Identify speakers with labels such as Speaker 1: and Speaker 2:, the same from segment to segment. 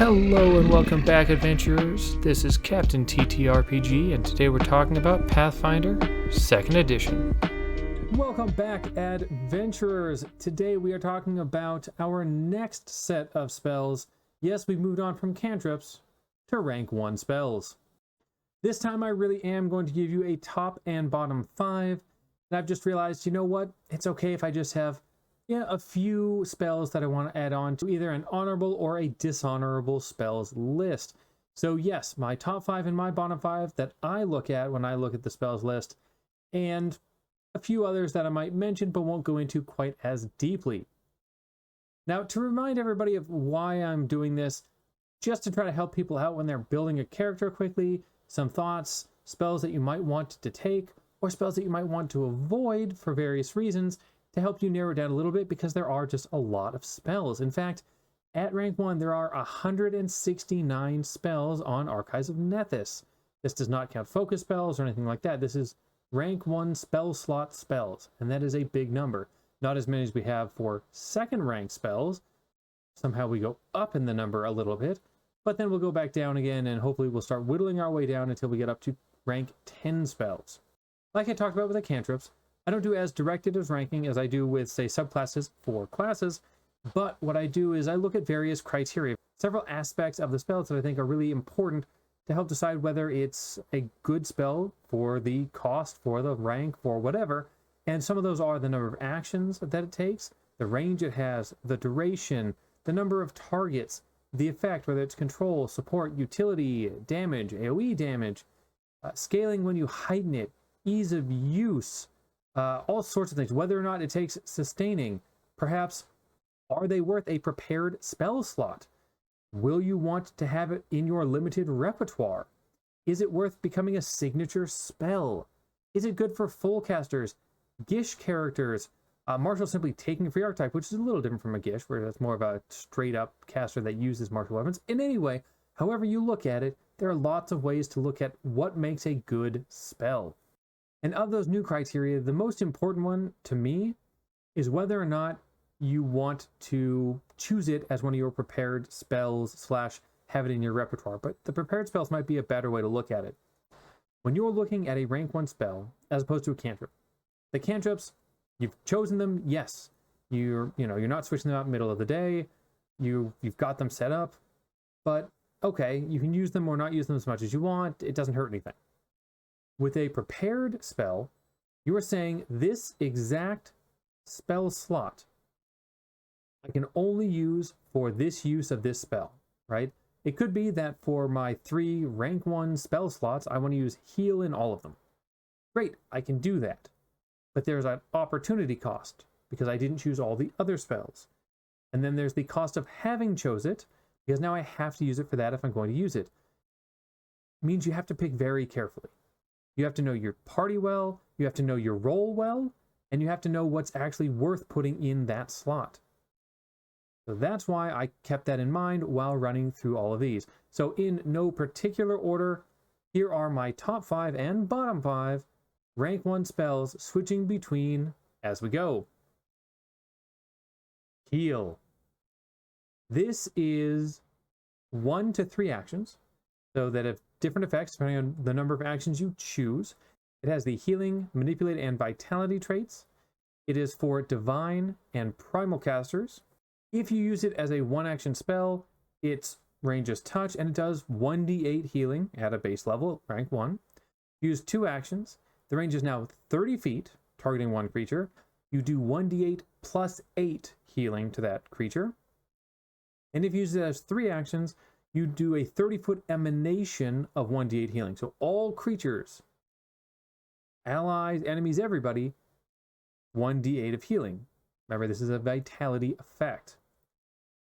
Speaker 1: Hello and welcome back, adventurers. This is Captain TTRPG, and today we're talking about Pathfinder 2nd Edition. Welcome back, adventurers. Today we are talking about our next set of spells. Yes, we've moved on from cantrips to rank 1 spells. This time I really am going to give you a top and bottom 5, and I've just realized, you know what? It's okay if I just have a few spells that I want to add on to either an honorable or a dishonorable spells list. So yes, my top 5 and my bottom 5 that I look at when I look at the spells list, and a few others that I might mention but won't go into quite as deeply. Now, to remind everybody of why I'm doing this, just to try to help people out when they're building a character quickly, some thoughts, spells that you might want to take, or spells that you might want to avoid for various reasons, to help you narrow down a little bit, because there are just a lot of spells. In fact, at rank 1, there are 169 spells on Archives of Nethys. This does not count focus spells or anything like that. This is rank 1 spell slot spells, and that is a big number. Not as many as we have for second rank spells. Somehow we go up in the number a little bit, but then we'll go back down again, and hopefully we'll start whittling our way down until we get up to rank 10 spells. Like I talked about with the cantrips, I don't do as directed as ranking as I do with, say, subclasses for classes, but what I do is I look at various criteria, several aspects of the spells that I think are really important to help decide whether it's a good spell for the cost, for the rank, for whatever. And some of those are the number of actions that it takes, the range it has, the duration, the number of targets, the effect, whether it's control, support, utility, damage, AoE damage, scaling when you heighten it, ease of use, all sorts of things, whether or not it takes sustaining. Perhaps, are they worth a prepared spell slot? Will you want to have it in your limited repertoire? Is it worth becoming a signature spell? Is it good for full casters, Gish characters, martial simply taking free archetype, which is a little different from a Gish, where that's more of a straight up caster that uses martial weapons. And anyway, however you look at it, there are lots of ways to look at what makes a good spell. And of those new criteria, the most important one to me is whether or not you want to choose it as one of your prepared spells / have it in your repertoire. But the prepared spells might be a better way to look at it. When you're looking at a rank 1 spell, as opposed to a cantrip, the cantrips, you've chosen them, yes. You're not switching them out middle of the day. You've got them set up. But okay, you can use them or not use them as much as you want. It doesn't hurt anything. With a prepared spell, you are saying this exact spell slot I can only use for this use of this spell, right? It could be that for my 3 rank 1 spell slots, I want to use heal in all of them. Great, I can do that. But there's an opportunity cost because I didn't choose all the other spells. And then there's the cost of having chose it, because now I have to use it for that if I'm going to use it. It means you have to pick very carefully. You have to know your party well, you have to know your role well, and you have to know what's actually worth putting in that slot. So that's why I kept that in mind while running through all of these. So in no particular order, here are my top 5 and bottom 5 rank 1 spells, switching between as we go. Heal. This is 1 to 3 actions, so that if different effects depending on the number of actions you choose. It has the healing, manipulate, and vitality traits. It is for divine and primal casters. If you use it as a 1-action spell, its range is touch, and it does 1d8 healing at a base level, rank 1. Use 2 actions. The range is now 30 feet, targeting 1 creature. You do 1d8 plus 8 healing to that creature. And if you use it as 3 actions, you do a 30-foot emanation of 1d8 healing. So all creatures, allies, enemies, everybody, 1d8 of healing. Remember, this is a vitality effect.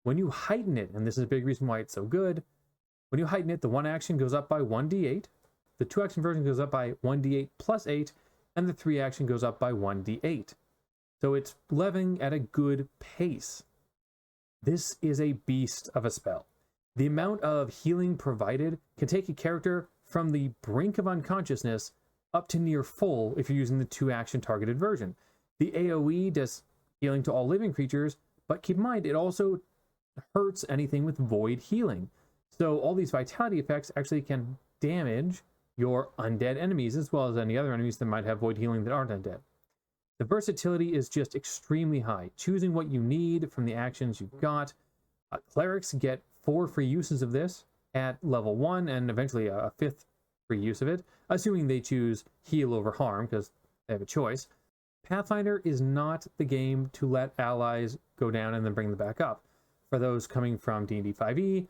Speaker 1: When you heighten it, and this is a big reason why it's so good, when you heighten it, the 1 action goes up by 1d8, the 2 action version goes up by 1d8 plus 8, and the 3 action goes up by 1d8. So it's leveling at a good pace. This is a beast of a spell. The amount of healing provided can take a character from the brink of unconsciousness up to near full if you're using the 2-action targeted version. The AoE does healing to all living creatures, but keep in mind it also hurts anything with void healing. So all these vitality effects actually can damage your undead enemies as well as any other enemies that might have void healing that aren't undead. The versatility is just extremely high, choosing what you need from the actions you've got. Clerics get 4 free uses of this at level 1 and eventually a 5th free use of it, assuming they choose heal over harm because they have a choice. Pathfinder is not the game to let allies go down and then bring them back up. For those coming from D&D 5e,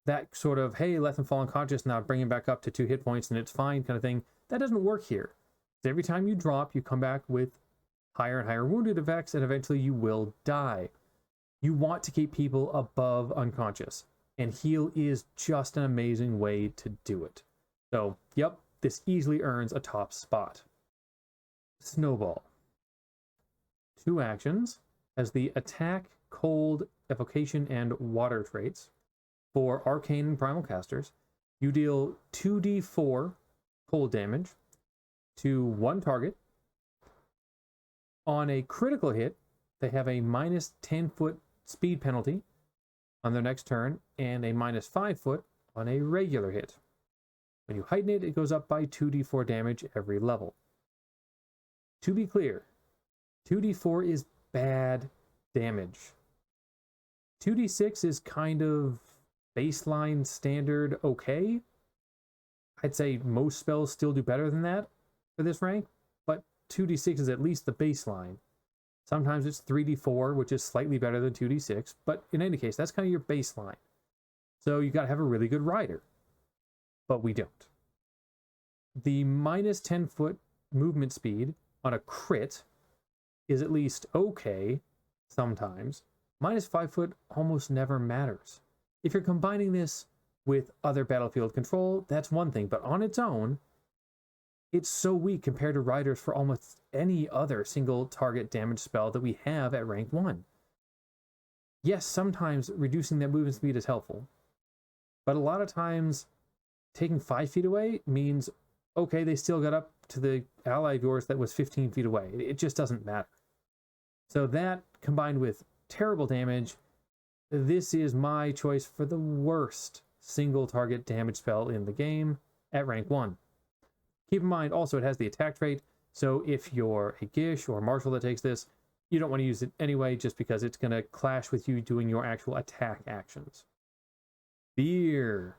Speaker 1: that sort of, hey, let them fall unconscious, now bring them back up to 2 hit points and it's fine kind of thing, that doesn't work here. So every time you drop, you come back with higher and higher wounded effects, and eventually you will die. You want to keep people above unconscious, and heal is just an amazing way to do it. So, yep, this easily earns a top spot. Snowball. 2 actions, has the attack, cold, evocation, and water traits. For arcane and primal casters, you deal 2d4 cold damage to 1 target. On a critical hit, they have a minus 10-foot speed penalty on their next turn and a minus 5-foot on a regular hit. When you heighten it, it goes up by 2d4 damage every level. To be clear, 2d4 is bad damage. 2d6 is kind of baseline standard okay. I'd say most spells still do better than that for this rank, but 2d6 is at least the baseline. Sometimes it's 3d4, which is slightly better than 2d6, but in any case, that's kind of your baseline. So you got to have a really good rider, but we don't. The minus 10-foot movement speed on a crit is at least okay sometimes. Minus 5-foot almost never matters. If you're combining this with other battlefield control, that's one thing, but on its own, it's so weak compared to riders for almost any other single target damage spell that we have at rank 1. Yes, sometimes reducing that movement speed is helpful, but a lot of times taking 5 feet away means, okay, they still got up to the ally of yours that was 15 feet away. It just doesn't matter. So that, combined with terrible damage, this is my choice for the worst single target damage spell in the game at rank 1. Keep in mind, also, it has the attack trait, so if you're a Gish or a Marshal that takes this, you don't want to use it anyway, just because it's going to clash with you doing your actual attack actions. Fear.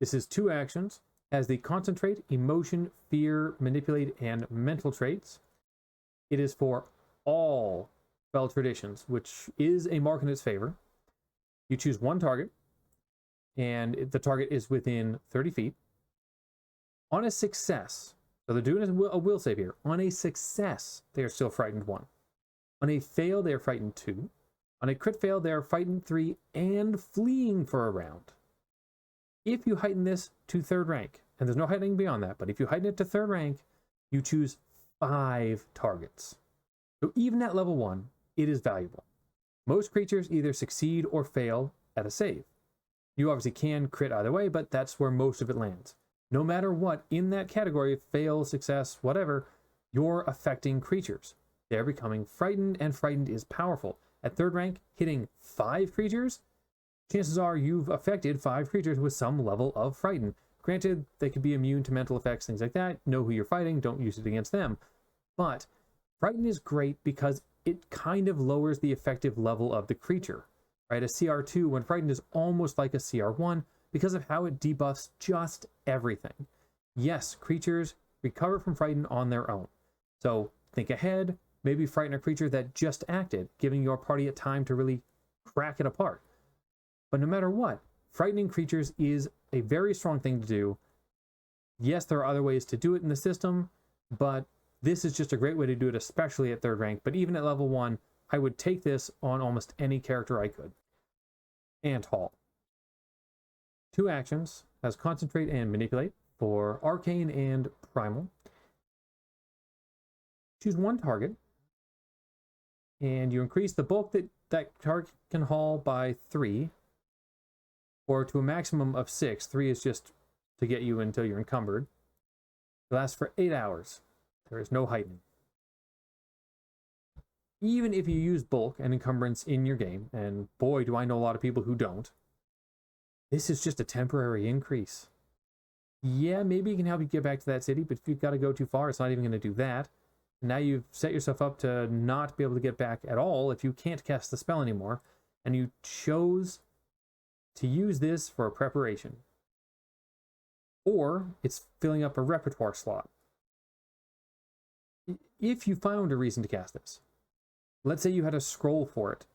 Speaker 1: This is 2 actions. Has the Concentrate, Emotion, Fear, Manipulate, and Mental traits. It is for all spell traditions, which is a mark in its favor. You choose 1 target, and the target is within 30 feet. On a success, so they're doing a will save here. On a success, they are still frightened 1. On a fail, they are frightened 2. On a crit fail, they are frightened 3 and fleeing for a round. If you heighten this to 3rd rank, and there's no heightening beyond that, but if you heighten it to 3rd rank, you choose 5 targets. So even at level 1, it is valuable. Most creatures either succeed or fail at a save. You obviously can crit either way, but that's where most of it lands. No matter what, in that category, fail, success, whatever, you're affecting creatures. They're becoming frightened, and frightened is powerful. At 3rd rank, hitting 5 creatures, chances are you've affected 5 creatures with some level of frighten. Granted, they could be immune to mental effects, things like that. Know who you're fighting, don't use it against them. But frighten is great because it kind of lowers the effective level of the creature. Right? A CR2, when frightened, is almost like a CR1 because of how it debuffs just everything. Yes, creatures recover from frighten on their own. So think ahead, maybe frighten a creature that just acted, giving your party a time to really crack it apart. But no matter what, frightening creatures is a very strong thing to do. Yes, there are other ways to do it in the system, but this is just a great way to do it, especially at 3rd rank. But even at level 1, I would take this on almost any character I could. Ant Hall. 2 actions, has Concentrate and Manipulate for Arcane and Primal. Choose 1 target, and you increase the bulk that target can haul by 3, or to a maximum of 6. 3 is just to get you until you're encumbered. It lasts for 8 hours. There is no heightening. Even if you use bulk and encumbrance in your game, and boy, do I know a lot of people who don't, this is just a temporary increase. Yeah, maybe it can help you get back to that city, but if you've got to go too far, it's not even going to do that. Now you've set yourself up to not be able to get back at all if you can't cast the spell anymore, and you chose to use this for a preparation. Or it's filling up a repertoire slot. If you found a reason to cast this, let's say you had a scroll for it,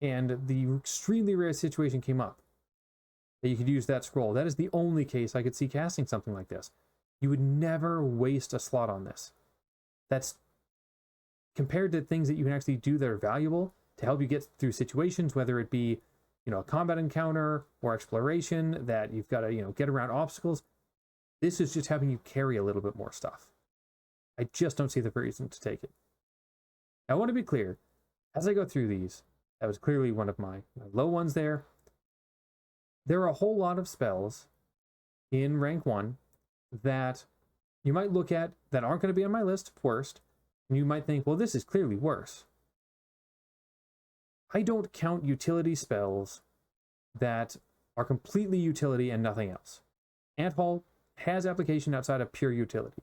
Speaker 1: and the extremely rare situation came up that you could use that scroll. That is the only case I could see casting something like this. You would never waste a slot on this. That's compared to things that you can actually do that are valuable to help you get through situations, whether it be, a combat encounter or exploration that you've got to, get around obstacles. This is just having you carry a little bit more stuff. I just don't see the reason to take it. I want to be clear, as I go through these, that was clearly one of my low ones there. There are a whole lot of spells in rank 1 that you might look at that aren't going to be on my list worst, and you might think, well, this is clearly worse. I don't count utility spells that are completely utility and nothing else. Antfall has application outside of pure utility,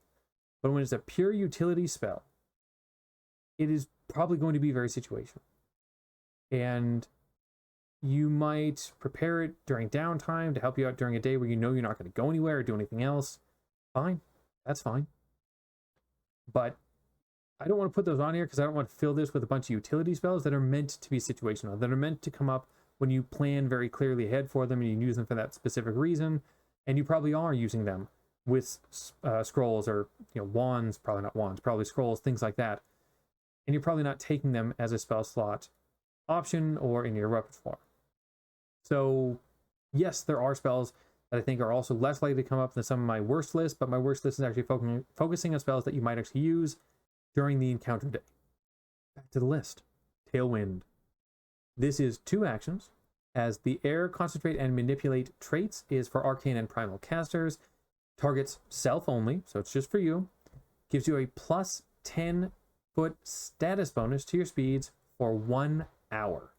Speaker 1: but when it's a pure utility spell, it is probably going to be very situational. And you might prepare it during downtime to help you out during a day where you know you're not going to go anywhere or do anything else. Fine, that's fine. But I don't want to put those on here because I don't want to fill this with a bunch of utility spells that are meant to be situational, that are meant to come up when you plan very clearly ahead for them and you use them for that specific reason. And you probably are using them with scrolls or wands, probably not wands, probably scrolls, things like that. And you're probably not taking them as a spell slot option or in your repertoire. So yes, there are spells that I think are also less likely to come up than some of my worst lists, but my worst list is actually focusing on spells that you might actually use during the encounter day. Back to the list. Tailwind. This is 2 actions, as the air, concentrate, and manipulate traits is for arcane and primal casters. Targets self only, so it's just for you. Gives you a plus 10 foot status bonus to your speeds for 1 hour.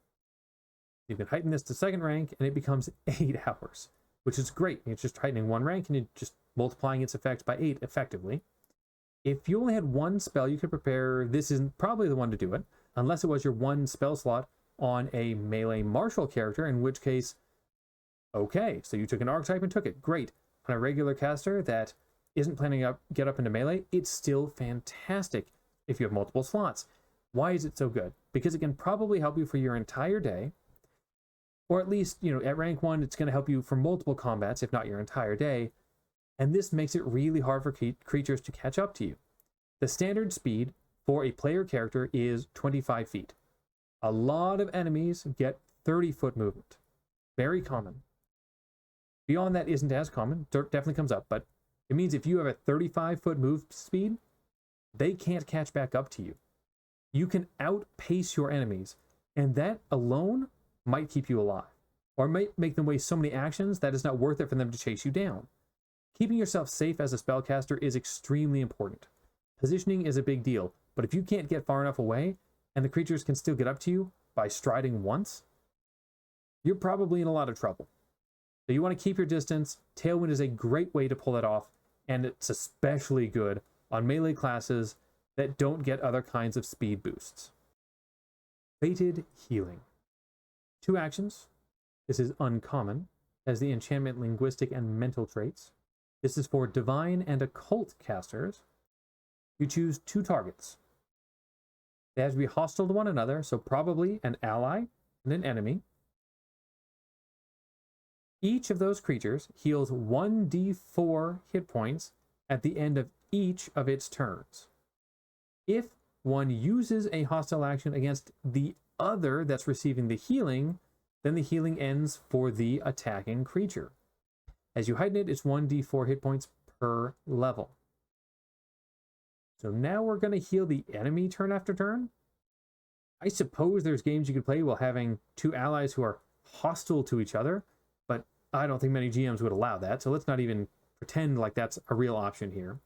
Speaker 1: You can heighten this to 2nd rank, and it becomes 8 hours, which is great. It's just heightening 1 rank, and you're just multiplying its effect by 8 effectively. If you only had 1 spell you could prepare, this isn't probably the one to do it, unless it was your 1 spell slot on a melee martial character, in which case, okay, so you took an archetype and took it, great. On a regular caster that isn't planning to get up into melee, it's still fantastic if you have multiple slots. Why is it so good? Because it can probably help you for your entire day, or at least, at rank 1, it's going to help you for multiple combats, if not your entire day, and this makes it really hard for creatures to catch up to you. The standard speed for a player character is 25 feet. A lot of enemies get 30-foot movement. Very common. Beyond that isn't as common. Definitely comes up, but it means if you have a 35-foot move speed, they can't catch back up to you. You can outpace your enemies, and that alone might keep you alive, or might make them waste so many actions that it's not worth it for them to chase you down. Keeping yourself safe as a spellcaster is extremely important. Positioning is a big deal, but if you can't get far enough away, and the creatures can still get up to you by striding once, you're probably in a lot of trouble. So you want to keep your distance. Tailwind is a great way to pull that off, and it's especially good on melee classes that don't get other kinds of speed boosts. Fated Healing. 2 actions. This is uncommon, as the enchantment, linguistic, and mental traits. This is for divine and occult casters. You choose 2 targets. They have to be hostile to one another, so probably an ally and an enemy. Each of those creatures heals 1d4 hit points at the end of each of its turns. If one uses a hostile action against the other that's receiving the healing, then the healing ends for the attacking creature. As you heighten it, it's 1d4 hit points per level. So now we're going to heal the enemy turn after turn. I suppose there's games you could play while having 2 allies who are hostile to each other, but I don't think many GMs would allow that, so let's not even pretend like that's a real option here.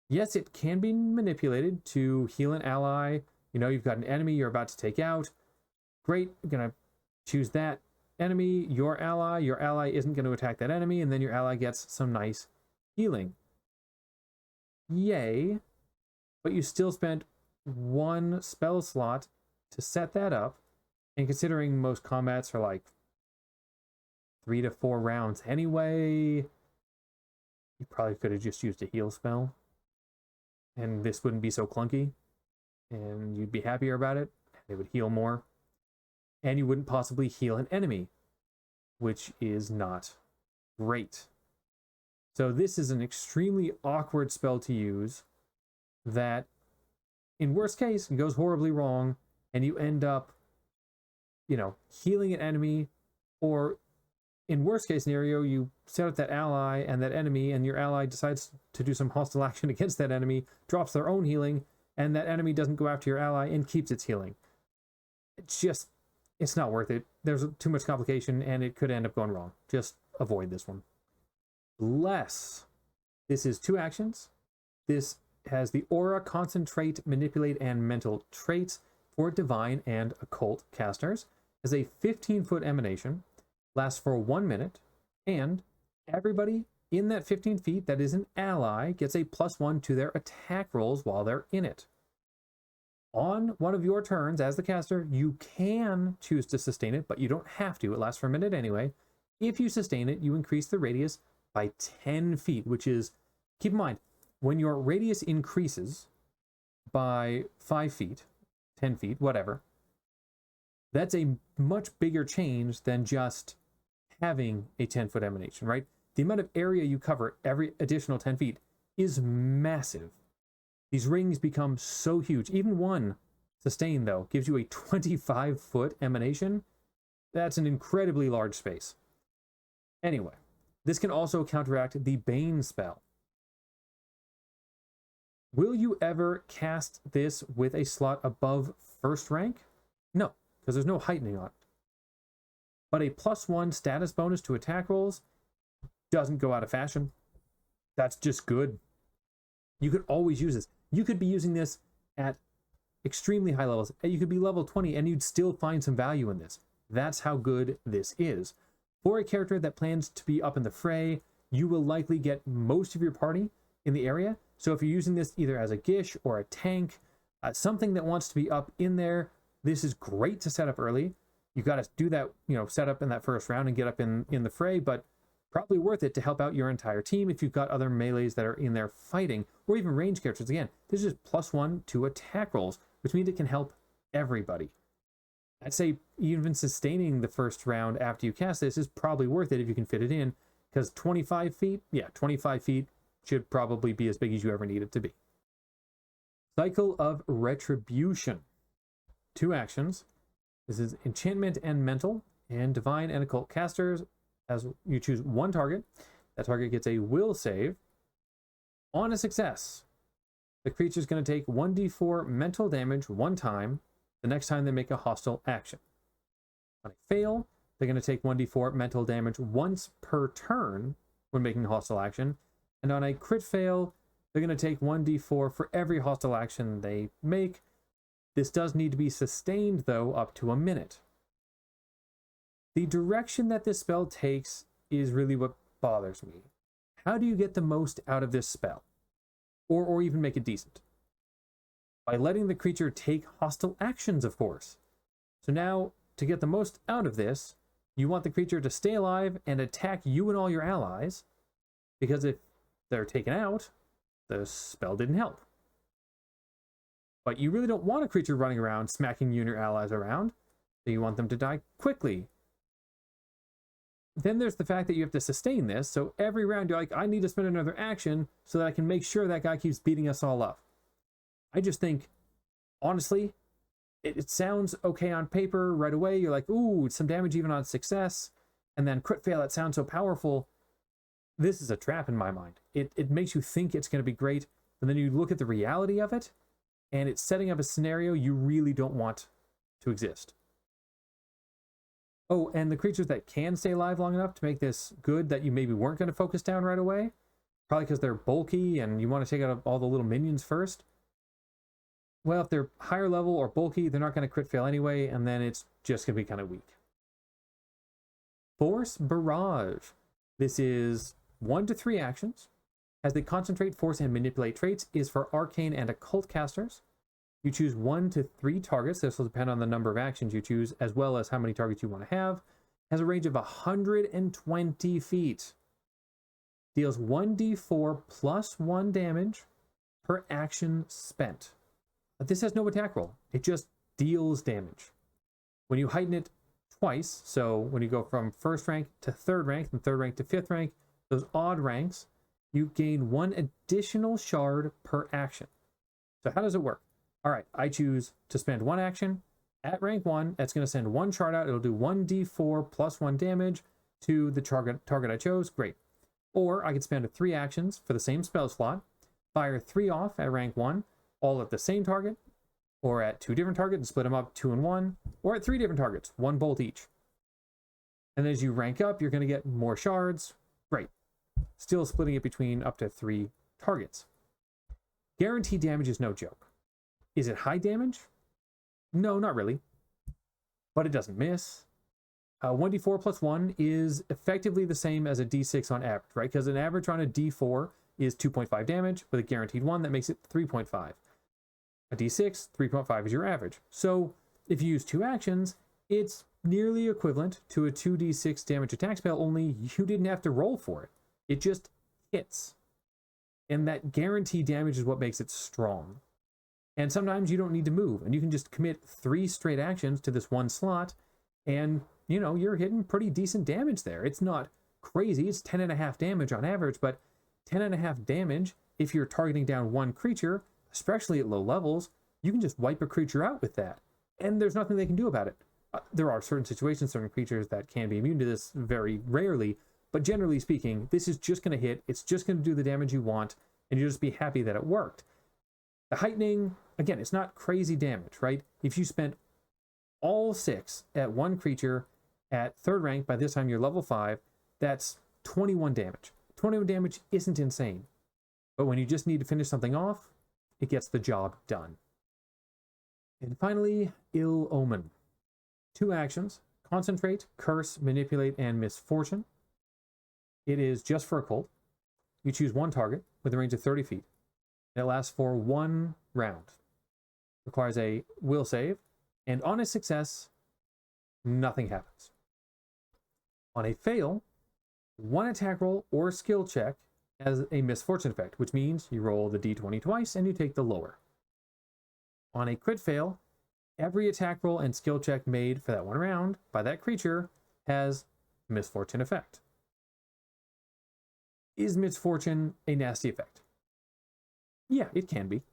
Speaker 1: Yes, it can be manipulated to heal an ally. You've got an enemy you're about to take out. Great, you're going to choose that enemy, your ally isn't going to attack that enemy, and then your ally gets some nice healing. Yay. But you still spent one spell slot to set that up, and considering most combats are like 3 to 4 rounds anyway, you probably could have just used a heal spell, and this wouldn't be so clunky, and you'd be happier about it. It would heal more, and you wouldn't possibly heal an enemy, which is not great. So this is an extremely awkward spell to use that, in worst case, goes horribly wrong, and you end up, you know, healing an enemy, or in worst case scenario, you set up that ally and that enemy, and your ally decides to do some hostile action against that enemy, drops their own healing, and that enemy doesn't go after your ally and keeps its healing. It's not worth it. There's too much complication, and it could end up going wrong. Just avoid this one. This is 2 actions. This has the Aura, Concentrate, Manipulate, and Mental traits for Divine and Occult casters. Has a 15-foot emanation, lasts for 1 minute, and everybody in that 15 feet that is an ally gets a +1 to their attack rolls while they're in it. On one of your turns as the caster, you can choose to sustain it, but you don't have to. It lasts for a minute anyway. If you sustain it, you increase the radius by 10 feet, which is, keep in mind, when your radius increases by 5 feet, 10 feet, whatever, that's a much bigger change than just having a 10-foot emanation, right? The amount of area you cover every additional 10 feet is massive. These rings become so huge. Even one sustain, though, gives you a 25-foot emanation. That's an incredibly large space. Anyway, this can also counteract the Bane spell. Will you ever cast this with a slot above 1st rank? No, because there's no heightening on it. But a +1 status bonus to attack rolls doesn't go out of fashion. That's just good. You could always use this. You could be using this at extremely high levels. You could be level 20 and you'd still find some value in this. That's how good this is. For a character that plans to be up in the fray, you will likely get most of your party in the area. So if you're using this either as a Gish or a tank, something that wants to be up in there, this is great to set up early. You got to do that, you know, set up in that 1st round and get up in the fray, but probably worth it to help out your entire team if you've got other melees that are in there fighting, or even range characters. Again, this is +1 to attack rolls, which means it can help everybody. I'd say even sustaining the 1st round after you cast this is probably worth it if you can fit it in, because 25 feet, yeah, 25 feet should probably be as big as you ever need it to be. Cycle of Retribution. 2 actions. This is Enchantment and Mental, and Divine and Occult casters. As you choose 1 target, that target gets a will save. On a success, the creature is going to take 1d4 mental damage 1 time the next time they make a hostile action. On a fail, they're going to take 1d4 mental damage once per turn when making a hostile action. And on a crit fail, they're going to take 1d4 for every hostile action they make. This does need to be sustained, though, up to a minute. The direction that this spell takes is really what bothers me. How do you get the most out of this spell? Or even make it decent? By letting the creature take hostile actions, of course. So now, to get the most out of this, you want the creature to stay alive and attack you and all your allies, because if they're taken out, the spell didn't help. But you really don't want a creature running around smacking you and your allies around, so you want them to die quickly. Then there's the fact that you have to sustain this, so every round you're like, I need to spend another action so that I can make sure that guy keeps beating us all up. I just think, honestly, it sounds okay on paper right away. You're like, ooh, some damage even on success, and then crit fail, that sounds so powerful. This is a trap in my mind. It makes you think it's going to be great, but then you look at the reality of it, and it's setting up a scenario you really don't want to exist. Oh, and the creatures that can stay alive long enough to make this good that you maybe weren't going to focus down right away, probably because they're bulky and you want to take out all the little minions first. Well, if they're higher level or bulky, they're not going to crit fail anyway, and then it's just going to be kind of weak. Force Barrage. This is 1 to 3 actions. Has the Concentrate, Force, and Manipulate traits. Is for Arcane and Occult casters. You choose 1 to 3 targets. This will depend on the number of actions you choose, as well as how many targets you want to have. Has a range of 120 feet. Deals 1d4 plus 1 damage per action spent. This has no attack roll. It just deals damage. When you heighten it twice, so when you go from 1st rank to 3rd rank, and 3rd rank to 5th rank, those odd ranks, you gain 1 additional shard per action. So how does it work? All right, I choose to spend 1 action at rank 1. That's going to send 1 shard out. It'll do 1d4 plus 1 damage to the target I chose. Great. Or I could spend 3 actions for the same spell slot, fire 3 off at rank 1, all at the same target, or at 2 different targets and split them up 2 and 1, or at 3 different targets, 1 bolt each. And as you rank up, you're going to get more shards. Great. Still splitting it between up to 3 targets. Guaranteed damage is no joke. Is it high damage? No, not really. But it doesn't miss. 1d4 plus 1 is effectively the same as a d6 on average, right? Because an average on a d4 is 2.5 damage. With a guaranteed 1, that makes it 3.5. A d6, 3.5 is your average. So if you use 2 actions, it's nearly equivalent to a 2d6 damage attack spell, only you didn't have to roll for it. It just hits. And that guaranteed damage is what makes it strong. And sometimes you don't need to move, and you can just commit 3 straight actions to this 1 slot, and, you know, you're hitting pretty decent damage there. It's not crazy. It's 10.5 damage on average, but 10.5 damage, if you're targeting down 1 creature, especially at low levels, you can just wipe a creature out with that, and there's nothing they can do about it. There are certain situations, certain creatures that can be immune to this, very rarely, but generally speaking, this is just going to hit, it's just going to do the damage you want, and you'll just be happy that it worked. The heightening, again, it's not crazy damage, right? If you spent all 6 at 1 creature at 3rd rank, by this time you're level 5, that's 21 damage. 21 damage isn't insane, but when you just need to finish something off, it gets the job done. And finally, Ill Omen. 2 actions: Concentrate, Curse, Manipulate, and Misfortune. It is just for Occult. You choose 1 target with a range of 30 feet. It lasts for 1 round. Requires a will save, and on a success, nothing happens. On a fail, 1 attack roll or skill check has a misfortune effect, which means you roll the d20 twice and you take the lower. On a crit fail, every attack roll and skill check made for that 1 round by that creature has misfortune effect. Is misfortune a nasty effect? Yeah, it can be.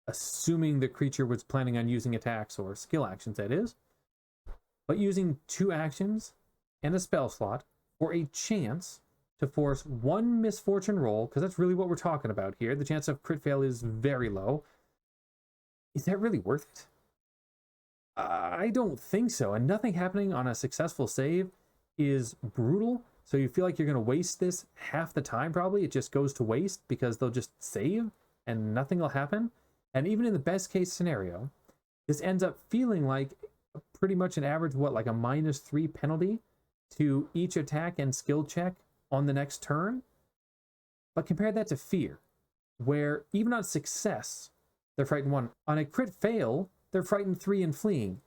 Speaker 1: Assuming the creature was planning on using attacks or skill actions, that is. But using 2 actions and a spell slot for a chance to force 1 misfortune roll, because that's really what we're talking about here. The chance of crit fail is very low. Is that really worth it? I don't think so. And nothing happening on a successful save is brutal. So you feel like you're going to waste this half the time, probably. It just goes to waste because they'll just save and nothing will happen. And even in the best case scenario, this ends up feeling like pretty much an average, like a -3 penalty to each attack and skill check on the next turn. But compare that to Fear, where even on success, they're frightened 1. On a crit fail, they're frightened 3 and fleeing.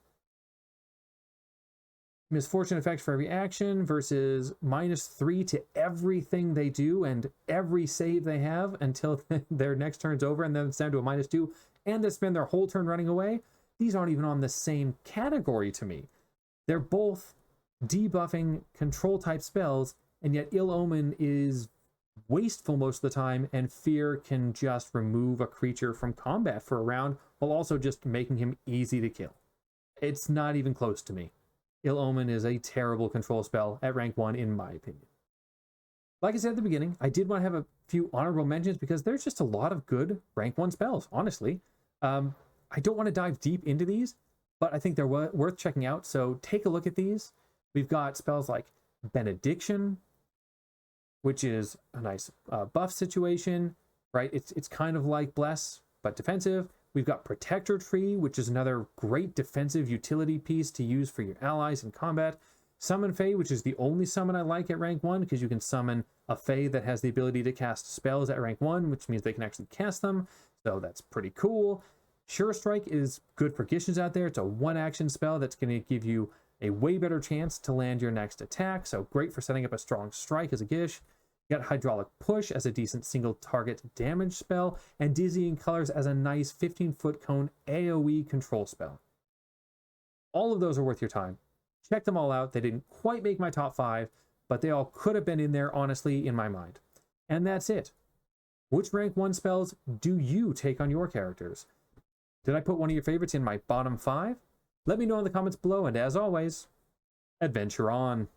Speaker 1: Misfortune effects for every action versus -3 to everything they do and every save they have until their next turn's over, and then it's down to a -2, and they spend their whole turn running away. These aren't even on the same category to me. They're both debuffing control type spells, and yet Ill Omen is wasteful most of the time, and Fear can just remove a creature from combat for a round while also just making him easy to kill. It's not even close to me. Ill Omen is a terrible control spell at rank 1, in my opinion. Like I said at the beginning, I did want to have a few honorable mentions because there's just a lot of good rank 1 spells, honestly. I don't want to dive deep into these, but I think they're worth checking out, so take a look at these. We've got spells like Benediction, which is a nice buff situation, right? It's kind of like Bless, but defensive. We've got Protector Tree, which is another great defensive utility piece to use for your allies in combat. Summon Fae, which is the only summon I like at rank 1, because you can summon a Fae that has the ability to cast spells at rank 1, which means they can actually cast them, so that's pretty cool. Sure Strike is good for Gishens out there. It's a 1-action spell that's going to give you a way better chance to land your next attack, so great for setting up a strong strike as a Gish. You got Hydraulic Push as a decent single target damage spell, and Dizzying Colors as a nice 15-foot cone AoE control spell. All of those are worth your time. Check them all out. They didn't quite make my top 5, but they all could have been in there, honestly, in my mind. And that's it. Which rank 1 spells do you take on your characters? Did I put one of your favorites in my bottom 5? Let me know in the comments below, and as always, adventure on.